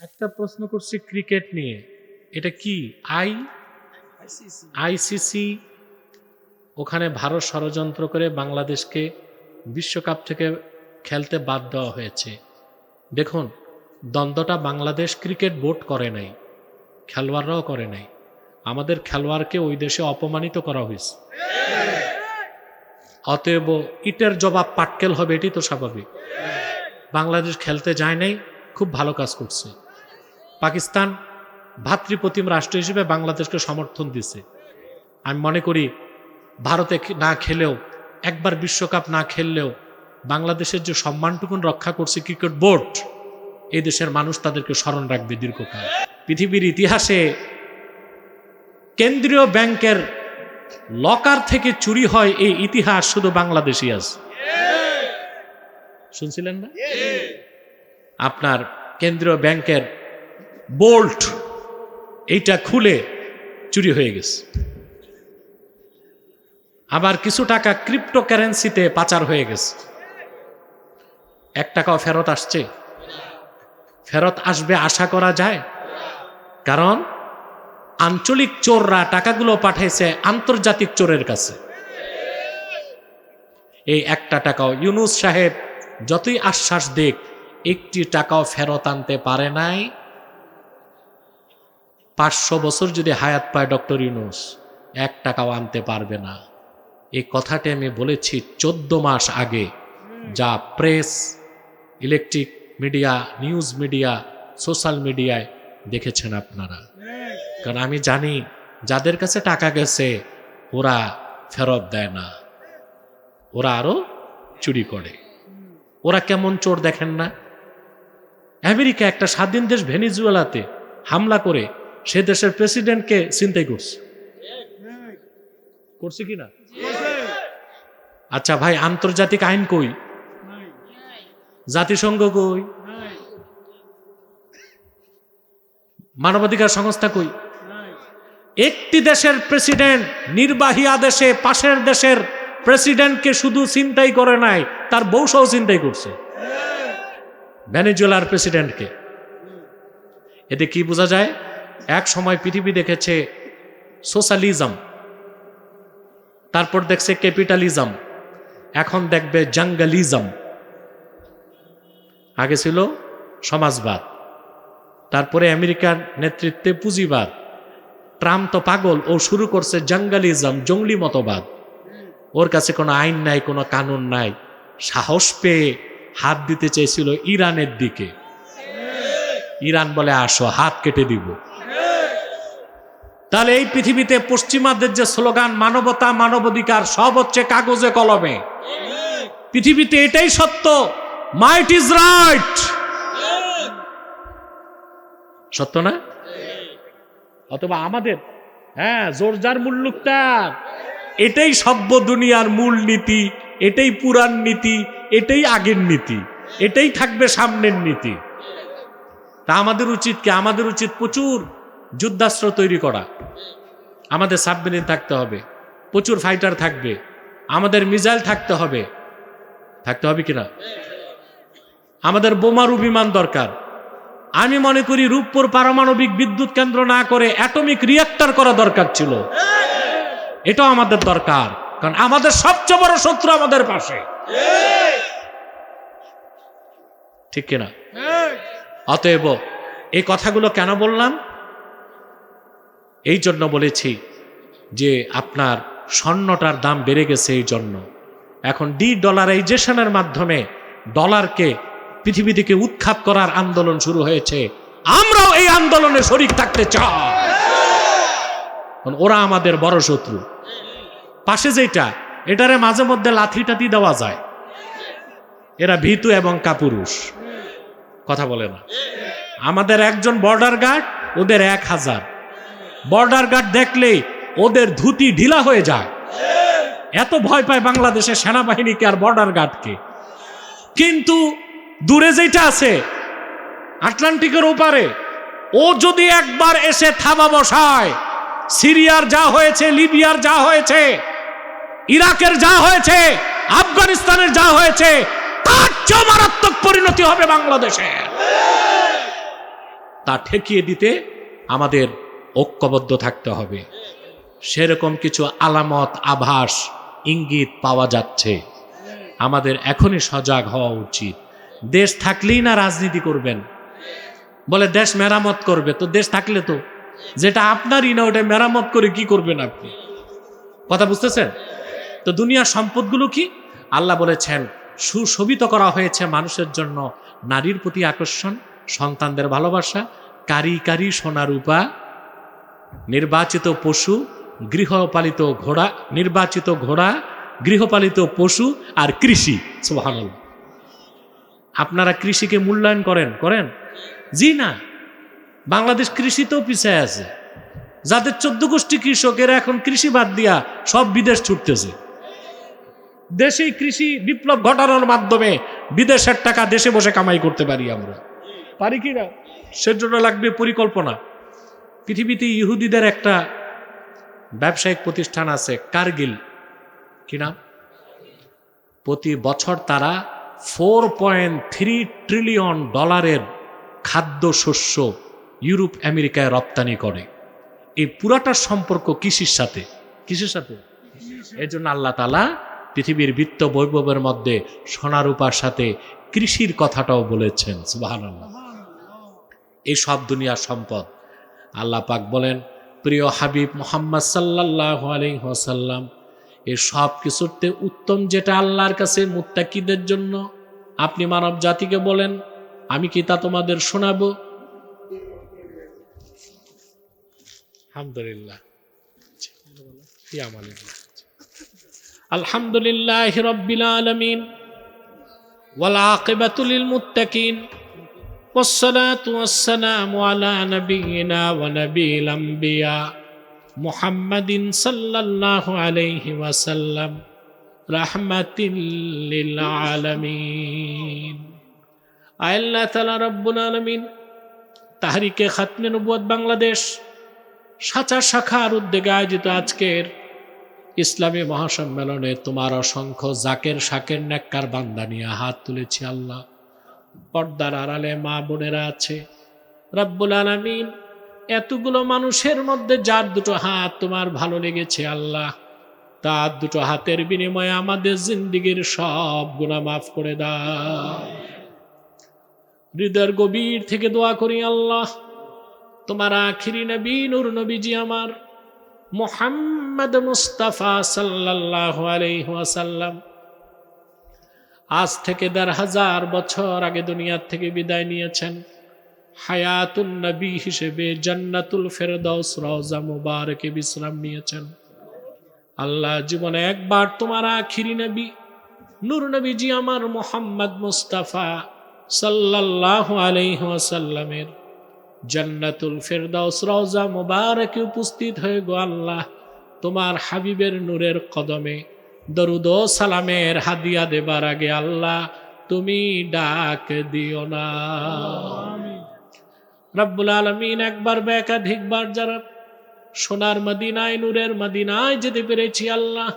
একটা প্রশ্ন করছি ক্রিকেট নিয়ে, এটা কি আইসিসি? ওখানে ভারত ষড়যন্ত্র করে বাংলাদেশকে বিশ্বকাপ থেকে খেলতে বাদ দেওয়া হয়েছে। দেখুন, দ্বন্দ্বটা বাংলাদেশ ক্রিকেট বোর্ড করে নাই, খেলোয়াড়রাও করে নাই। আমাদের খেলোয়াড়কে ওই দেশে অপমানিত করা হয়েছে। অতএব ইটের জবাব পাটকেল হবে, এটি তো স্বাভাবিক। বাংলাদেশ খেলতে যায় নাই, খুব ভালো কাজ করছে। পাকিস্তান ভাতৃপ্রতিম রাষ্ট্র হিসেবে বাংলাদেশকে সমর্থন দিছে। আমি মনে করি ভারতে না খেলেও, একবার বিশ্বকাপ না খেললেও বাংলাদেশের যে সম্মানটুকুন রক্ষা করছে ক্রিকেট বোর্ড, এই দেশের মানুষ তাদেরকে স্মরণ রাখবে দীর্ঘকাল। পৃথিবীর ইতিহাসে কেন্দ্রীয় ব্যাংকের লকার থেকে চুরি হয় এই ইতিহাস শুধু বাংলাদেশই আছে। শুনছিলেন না? আপনার কেন্দ্রীয় ব্যাংকের বোল্ট এইটা খুলে চুরি হয়ে গেছে। আবার কিছু টাকা ক্রিপ্টোকারেন্সিতে পাচার হয়ে গেছে। 1 টাকাও ফেরত আসছে? ফেরত আসবে আশা করা যায়? কারণ আঞ্চলিক চোররা টাকাগুলো পাঠাইছে আন্তর্জাতিক চোরের কাছে। এই 1টা টাকাও ইউনূস সাহেব যতই আশ্বাস দেখ, 1টি টাকাও ফেরত আনতে পারে নাই। 500 বছর যদি হায়াত পায় ডক্টর ইউনূস, 1 টাকাও আনতে পারবে না। এই কথাটি আমি বলেছি 14 মাস আগে, যা press, electric media, news media, social মিডিয়ায় দেখেছেন আপনারা। কারণ আমি জানি যাদের কাছে টাকা গেছে ওরা ফেরত দেয় না, ওরা আরো চুরি করে। ওরা কেমন চোর দেখেন না? আমেরিকা একটা স্বাধীন দেশ ভেনিজুয়েলাতে হামলা করে সে দেশের প্রেসিডেন্টকে ছিনতাই করছে কি না? আচ্ছা ভাই, আন্তর্জাতিক আইন কই? জাতিসংঘ কই? মানবাধিকার সংস্থা কই? একটি দেশের প্রেসিডেন্ট নির্বাহী আদেশে পাশের দেশের প্রেসিডেন্টকে শুধু ছিনতাই করে নাই, তার বউসহ ছিনতাই করছে, ভেনেজুয়েলার প্রেসিডেন্টকে। এতে কি বোঝা যায়? এক সময় পৃথিবী দেখেছে সোশ্যালিজম, তারপর দেখছে ক্যাপিটালিজম, এখন দেখবে জাঙ্গালিজম। আগে ছিল সমাজবাদ, তারপরে আমেরিকার নেতৃত্বে পুঁজিবাদ। ট্রাম্প তো পাগল, ও শুরু করছে জাঙ্গালিজম, জঙ্গলি মতবাদ। ওর কাছে কোনো আইন নাই, কোনো কানুন নাই। সাহস পেয়ে হাত দিতে চেয়েছিল ইরানের দিকে। ইরান বলে আসো, হাত কেটে দিব। তাহলে এই পৃথিবীতে পশ্চিমাদের যে স্লোগান মানবতা, মানবাধিকার, সব হচ্ছে কাগজে কলমে। পৃথিবীতে এটাই সত্য, মাইট ইজ রাইট। সত্য না? অথবা আমাদের জোর যার মুল্লুক তার, এটাই সভ্য দুনিয়ার মূল নীতি, এটাই পুরাণ নীতি, এটাই আগের নীতি, এটাই থাকবে সামনের নীতি। তা আমাদের উচিত কি? আমাদের উচিত প্রচুর যুদ্ধাস্ত্র তৈরি করা। আমাদের সাবমেরিন থাকতে হবে, প্রচুর ফাইটার থাকবে, আমাদের মিসাইল থাকতে হবে কিনা? আমাদের বোমারু বিমান দরকার। আমি মনে করি রূপপুর পারমাণবিক বিদ্যুৎ কেন্দ্র না করে অ্যাটমিক রিঅ্যাক্টর করা দরকার ছিল। এটাও আমাদের দরকার, কারণ আমাদের সবচেয়ে বড় শত্রু আমাদের পাশে, ঠিক কিনা? অতএব এই কথাগুলো কেন বললাম? এই জন্য বলেছি যে আপনার স্বর্ণটার দাম বেড়ে গেছে, এই জন্য এখন ডলারাইজেশনের মাধ্যমে ডলারকে পৃথিবী থেকে উৎখাত করার আন্দোলন শুরু হয়েছে। আমরাও এই আন্দোলনে শরীক থাকতে চাই। ওরা আমাদের বড় শত্রু। পাশে যেটা, এটারে মাঝে মধ্যে লাথি টাথি দেওয়া যায়, এরা ভীতু এবং কাপুরুষ, কথা বলে না। আমাদের একজন বর্ডার গার্ড, ওদের 1000। বর্ডার গার্ড দেখলেই ওদের ধুতি ঢিলা হয়ে যায়, এত ভয় পায় বাংলাদেশের সেনাবাহিনীকে আর বর্ডার গার্ডকে। কিন্তু দূরে যেটা আছে আটলান্টিকের ওপারে, ও যদি একবার এসে থাবা বসায়, সিরিয়ার যা হয়েছে, লিবিয়ার যা হয়েছে, ইরাকের যা হয়েছে, আফগানিস্তানের যা হয়েছে, তার চেয়ে মারাত্মক পরিণতি হবে বাংলাদেশে। তা ঠেকিয়ে দিতে আমাদের ঐক্যবদ্ধ থাকতে হবে। সেরকম কিছু আলামত, আভাস, ইঙ্গিত পাওয়া যাচ্ছে। আমাদের এখনই সজাগ হওয়া উচিত। দেশ থাকলেই না রাজনীতি করবেন, বলে দেশ মেরামত করবে। তো দেশ থাকলে তো যেটা আপনারই না ওটা মেরামত করে কি করবেন আপনি? কথা বুঝতেছেন তো? দুনিয়ার সম্পদগুলো কি আল্লাহ বলেছেন সুশোভিত করা হয়েছে মানুষের জন্য। নারীর প্রতি আকর্ষণ, সন্তানদের ভালোবাসা, কারি কারি সোনা রূপা, নির্বাচিত পশু, গৃহপালিত ঘোড়া, নির্বাচিত ঘোড়া, গৃহপালিত পশু আর কৃষি। সুবহানাল্লাহ। আপনারা কৃষিকে মূল্যায়ন করেন? জি না। বাংলাদেশ কৃষিতেও পিছায় আছে। যাদের 14 গোষ্ঠী কৃষকেরা এখন কৃষি বাদ দিয়া সব বিদেশ ছুটতেছে। দেশেই কৃষি বিপ্লব ঘটানোর মাধ্যমে বিদেশের টাকা দেশে বসে কামাই করতে পারি আমরা। পারি কি না? সেজন্য লাগবে পরিকল্পনা। পৃথিবীতে ইহুদিদের একটা ব্যবসায়িক প্রতিষ্ঠান আছে, কারগিল। কি নাম? প্রতি বছর তারা $4.3 ট্রিলিয়ন খাদ্যশস্য ইউরোপ আমেরিকায় রপ্তানি করে। এই পুরাটার সম্পর্ক কৃষির সাথে। কিসের সাথে? এই জন্য আল্লাহ তাআলা পৃথিবীর বিত্ত বৈভবের মধ্যে সোনারূপার সাথে কৃষির কথাটাও বলেছেন। সুবহানাল্লাহ। এই সব দুনিয়ার সম্পদ। আল্লাহ পাক বলেন, প্রিয় হাবিব মুহাম্মদ সাল্লাল্লাহু আলাইহি ওয়াসাল্লাম, এই সব কিছুতে উত্তম যেটা আল্লাহর কাছে মুত্তাকিদের জন্য, আপনি মানব জাতিকে বলেন, আমি কি তা তোমাদের শোনাবো? আলহামদুলিল্লাহ। আলহামদুলিল্লাহি রাব্বিল আলামিন ওয়াল আকিবাতু লিল মুত্তাকিন والصلاة والسلام على نبينا ونبي الأنبياء محمد صلى الله عليه وسلم رحمة للعالمين। আল্লাহ তাআলা রব্বুল আলামিন তাহরিকে খাতমে নবুয়ত বাংলাদেশ সাচার শাখার উদ্যোগে আয়োজিত আজকের ইসলামী মহাসম্মেলনে তোমার অসংখ্য জাকের শাকের নেককার বান্দা নিয়ে হাত তুলেছি। আল্লাহ, পর্দার আড়ালে মা বোনেরা আছে। রব্বুল আলামিন, এতগুলো মানুষের মধ্যে যার দুটো হাত তোমার ভালো লেগেছে আল্লাহ, তার দুটো হাতের বিনিময়ে আমাদের জিন্দেগীর সব গুনাহ মাফ করে দাও। হৃদয়ের গভীর থেকে দোয়া করি আল্লাহ, তোমার আখিরি নবী নূর নবীজি আমার মুহাম্মদ মুস্তাফা সাল্লাল্লাহু আলাইহি ওয়াসাল্লাম আজ থেকে ১৫০০ বছর আগে দুনিয়ার থেকে বিদায় নিয়েছেন। হায়াতুন নবী হিসেবে জান্নাতুল ফেরদাউস রওজা মুবারকে বিশ্রাম নিয়েছেন। আল্লাহ, জীবনে একবার তোমার আখিরি নবী নূর নবীজি আমার মুহাম্মদ মুস্তাফা সাল্লাল্লাহু আলাইহি ওয়াসাল্লামের জান্নাতুল ফেরদাউস রওজা মুবারকে উপস্থিত হয়ে গো আল্লাহ, তোমার হাবিবের নূরের কদমে দরুদ ও সালামের হাদিয়া দেবার আগে আল্লাহ তুমি ডাক দিও না। রব্বুল আলামিন, একবার বা একাধিকবার যারা সোনার মদিনায় নূরের মদিনায় যেতে পেরেছি আল্লাহ,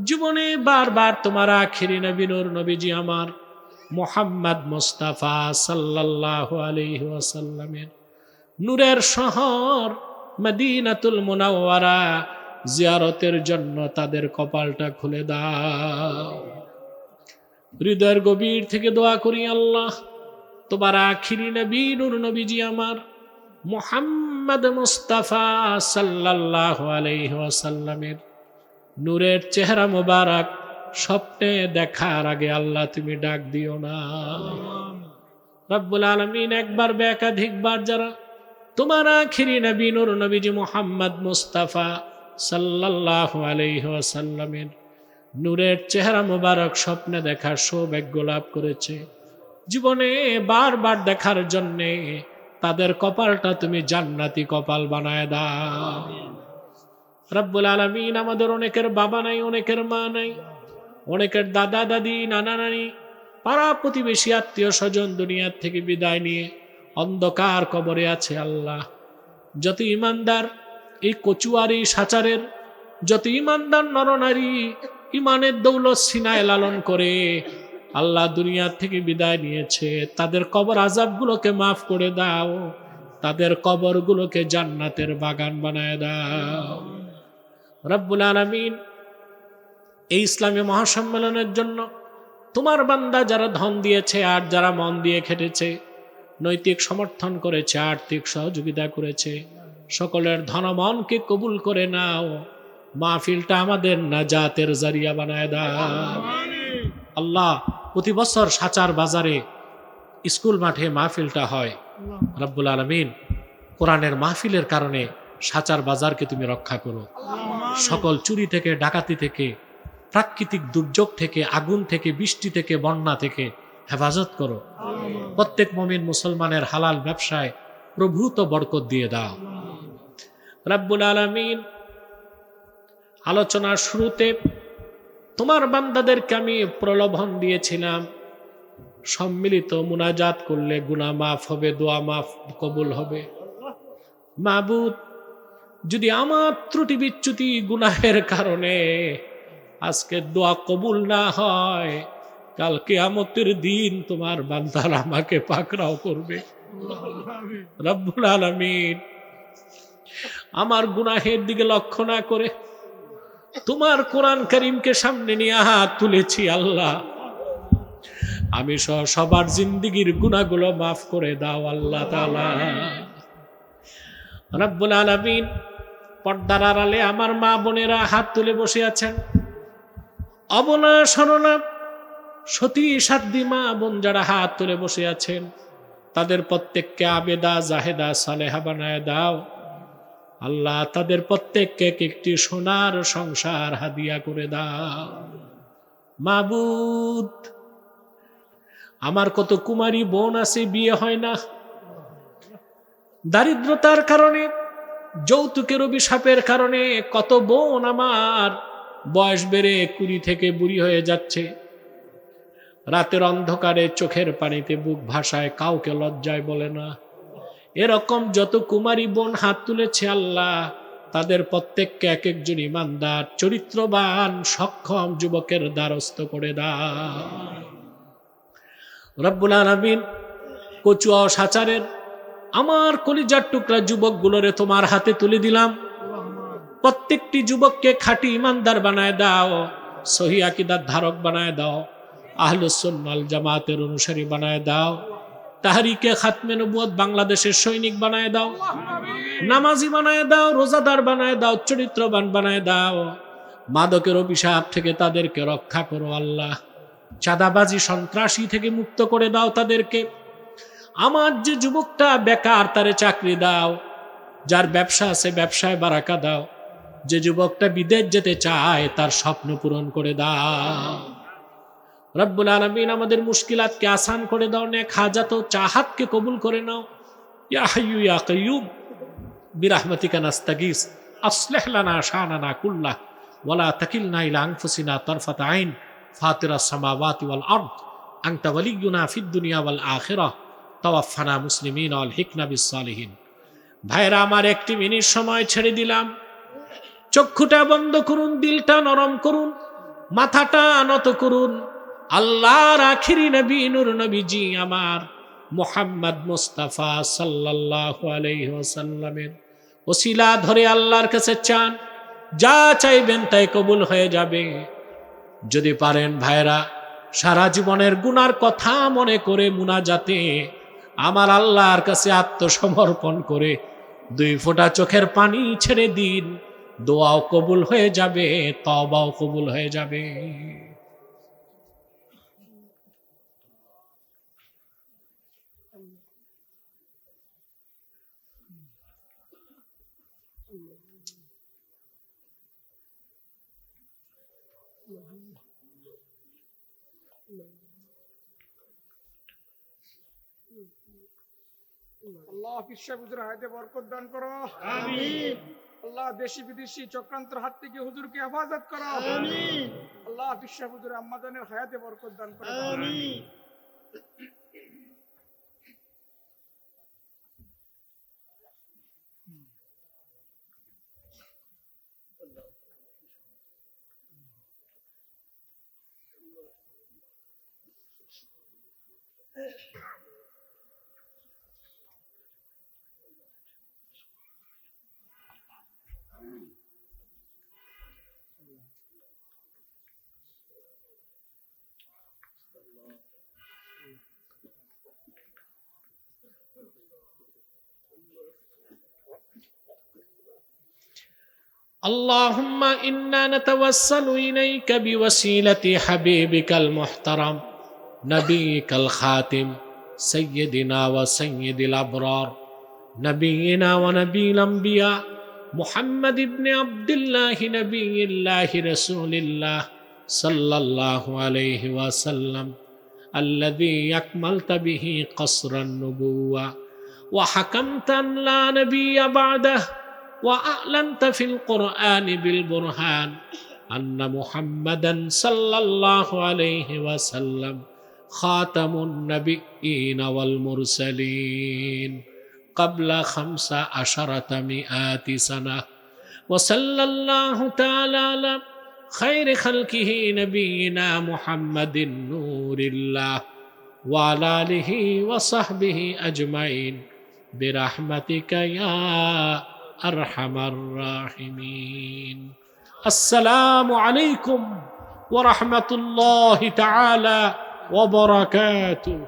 জীবনে বারবার তোমার আখিরি নবী নূর নবীজি আমার মুহাম্মদ মুস্তাফা সাল্লাল্লাহু আলাইহি ওয়াসাল্লামের নূরের শহর মদিনাতুল মুনাওয়ারা জিয়ারতের জন্য তাদের কপালটা খুলে দাও। হৃদয়ের গভীর থেকে দোয়া করি আল্লাহ, তোমার আখিরি নবী নূর নবীজি আমার মুহাম্মদ মুস্তাফা সাল্লাল্লাহু আলাইহি ওয়াসাল্লামের নূরের চেহারা মোবারক স্বপ্নে দেখার আগে আল্লাহ তুমি ডাক দিও না। রব্বুল আলামিন, একবার বা একাধিকবার যারা তোমার আখিরি নবী নূর নবীজি মুহাম্মদ মুস্তাফা সাল্লাল্লাহু আলাইহি ওয়াসাল্লামের নূরের চেহারা মোবারক স্বপ্নে দেখার সৌভাগ্য লাভ করেছে, জীবনে বারবার দেখার জন্যে তাদের কপালটা তুমি জান্নাতি কপাল বানায় দাও। রব্বুল আলামিন, আমাদের অনেকের বাবা নাই, অনেকের মা নাই, অনেকের দাদা দাদি নানা নানি পাড়া প্রতিবেশী আত্মীয় স্বজন দুনিয়ার থেকে বিদায় নিয়ে অন্ধকার কবরে আছে আল্লাহ। যত ইমানদার এই কচুয়ারি সাচারের যত ইমানদার নরনারী ইমানের দৌলত সিনায় লালন করে আল্লাহ দুনিয়ার থেকে বিদায় নিয়েছে, তাদের কবর আযাবগুলোকে মাফ করে দাও। তাদের কবরগুলোকে জান্নাতের বাগান বানায় দাও। রব্বুল আলামিন, এই ইসলামী মহাসম্মেলনের জন্য তোমার বান্দা যারা ধন দিয়েছে আর যারা মন দিয়ে খেটেছে, নৈতিক সমর্থন করেছে, আর্থিক সহযোগিতা করেছে, সকলের ধনমনকে কবুল করে নাও। মাহফিলটা আমাদের নাজাতের জারিয়া বানায় দাও। আল্লাহ, প্রতি বছর সাচার বাজারে স্কুল মাঠে মাহফিলটা হয়। রব্বুল আলামিন, কোরআনের মাহফিলের কারণে সাচার বাজারকে তুমি রক্ষা করো। সকল চুরি থেকে, ডাকাতি থেকে, প্রাকৃতিক দুর্যোগ থেকে, আগুন থেকে, বৃষ্টি থেকে, বন্যা থেকে হেফাজত করো। প্রত্যেক মুমিন মুসলমানের হালাল ব্যবসায় প্রভূত বরকত দিয়ে দাও। রব্বুল আলামিন, আলোচনার শুরুতে তোমার বান্দাদেরকে আমি প্রলোভন দিয়েছিলাম, সম্মিলিত মুনাজাত করলে গুনাহ মাফ হবে, দোয়া মাফ কবুল হবে। মাবুদ, যদি আমার ত্রুটি বিচ্যুতি গুনাহের কারণে আজকে দোয়া কবুল না হয়, কাল কিয়ামতের দিন তোমার বান্দারা আমাকে পাকড়াও করবে। রব্বুল আলামিন, আমার গুনাহের দিকে লক্ষ্য না করে তোমার কোরআন কারীমকে সামনে নিয়ে হাত তুলেছি। আল্লাহ, আমি সবার জিন্দেগীর গুনাহগুলো মাফ করে দাও আল্লাহ তাআলা। রব্বুল আলামিন, পর্দার আড়ালে আমার মা বোনেরা হাত তুলে বসে আছেন। অবলা সরলা সতী সাধ্বী মা বোন যারা হাত তুলে বসে আছেন, তাদের প্রত্যেককে আবেদা, জাহেদা, সালেহা বানায় দাও। আল্লাহ, তাদের প্রত্যেককে একটি সোনার সংসার হাদিয়া করে দাও। মাবুদ, আমার কত কুমারী বোন আছে, বিয়ে হয় না, দারিদ্রতার কারণে, যৌতুকের অভিশাপের কারণে কত বোন আমার বয়স বেড়ে 20 থেকে বুড়ি হয়ে যাচ্ছে। রাতের অন্ধকারে চোখের পানিতে বুক ভাসায়, কাউকে লজ্জায় বলে না। এরকম যত কুমারী বোন হাত তুলেছে, আল্লাহ, তাদের প্রত্যেককে এক একজন ইমানদার, চরিত্রবান, সক্ষম যুবকের দ্বারস্থ করে দাও। রব্বুল আলামিন, কচুয়া ও সাচারের আমার কলিজার টুকরা যুবকগুলোরে তোমার হাতে তুলে দিলাম। প্রত্যেকটি যুবককে খাঁটি ইমানদার বানায় দাও, সহিহ আকীদার ধারক বানায় দাও, আহলুস সুন্নাহ ওয়াল জামাতের অনুসারী বানায় দাও, তাহরিকে খাতমে নবুয়ত বাংলাদেশের সৈনিক বানায় দাও, নামাজি বানায় দাও, রোজাদার বানায় দাও, চরিত্রবান বানায় দাও। মাদকের অভিশাপ থেকে তাদেরকে রক্ষা করো আল্লাহ। চাঁদাবাজি, সন্ত্রাসী থেকে মুক্ত করে দাও তাদেরকে। আমার যে যুবকটা বেকার, তারে চাকরি দাও। যার ব্যবসা আছে, ব্যবসায় বারাকা দাও। যে যুবকটা বিদেশ যেতে চায়, তার স্বপ্ন পূরণ করে দাও। রব্বুল আলামিন, আমাদের মুশকিলাতকে আসান করে দাও, নেক হাজাত ও চাহাতকে কবুল করে নাও। ইয়া হাইয়্যু ইয়া কাইয়্যুম বিরহমাতিকা নাস্তাগীস আসলিহ লানা শানানা কুল্লাহ ওয়া লা তাকিলনা ইলা আনফুসিনা তারফাতা আইন ফাতিরাস সামাওয়াতি ওয়াল আরদ আনতা ওয়ালিয়্যুনা ফিদ দুনিয়া ওয়াল আখিরাহ তাওয়াফফানা মুসলিমিন ওয়াল হিকনা বিস সালিহিন। ভাইরা আমার, 1 মিনিট সময় ছেড়ে দিলাম। চক্ষুটা বন্ধ করুন, দিলটা নরম করুন, মাথাটা নত করুন। আল্লাহর আখিরি নবী, নূর নবীজি আমার মুহাম্মদ মুস্তাফা সাল্লাল্লাহু আলাইহি ওয়াসাল্লামের ওসিলা ধরে আল্লাহর কাছে চান, যা চাইবেন তাই কবুল হয়ে যাবে। যদি পারেন ভাইরা, সারা জীবনের গুনার কথা মনে করে মুনাজাতে আমার আল্লাহর কাছে আত্মসমর্পণ করে 2 ফোঁটা চোখের পানি ছেড়ে দিন। দোয়াও কবুল হয়ে যাবে, তওবাও কবুল হয়ে যাবে। আল্লাহ পিসাবুজুর হায়াতে বরকত দান করো, আমিন। আল্লাহ দেশি বিদেশি চক্রান্তের হাত থেকে হুজুরকে হেফাজত করো, আমিন। আল্লাহ পিসাবুজুর আম্মাজানের হায়াতে বরকত দান করো, আমিন। اللهم إنا نتوسل إليك بوسيلة حبيبك المحترم نبيك الخاتم سيدنا وسيد الأبرار نبينا ونبي الأنبياء محمد بن عبد الله نبي الله رسول الله صلى الله عليه وسلم الذي أكملت به قصر النبوة وحكمت أن لا نبي بعده وأعلنت في القرآن بالبرهان أن محمدا صلى الله عليه وسلم خاتم النبيين والمرسلين قبل 1500 سنة وصلى الله تعالى على خير خلقه نبينا محمد نور الله وعلى آله وصحبه أجمعين برحمتك يا أرحم الراحمين السلام عليكم ورحمة الله تعالى وبركاته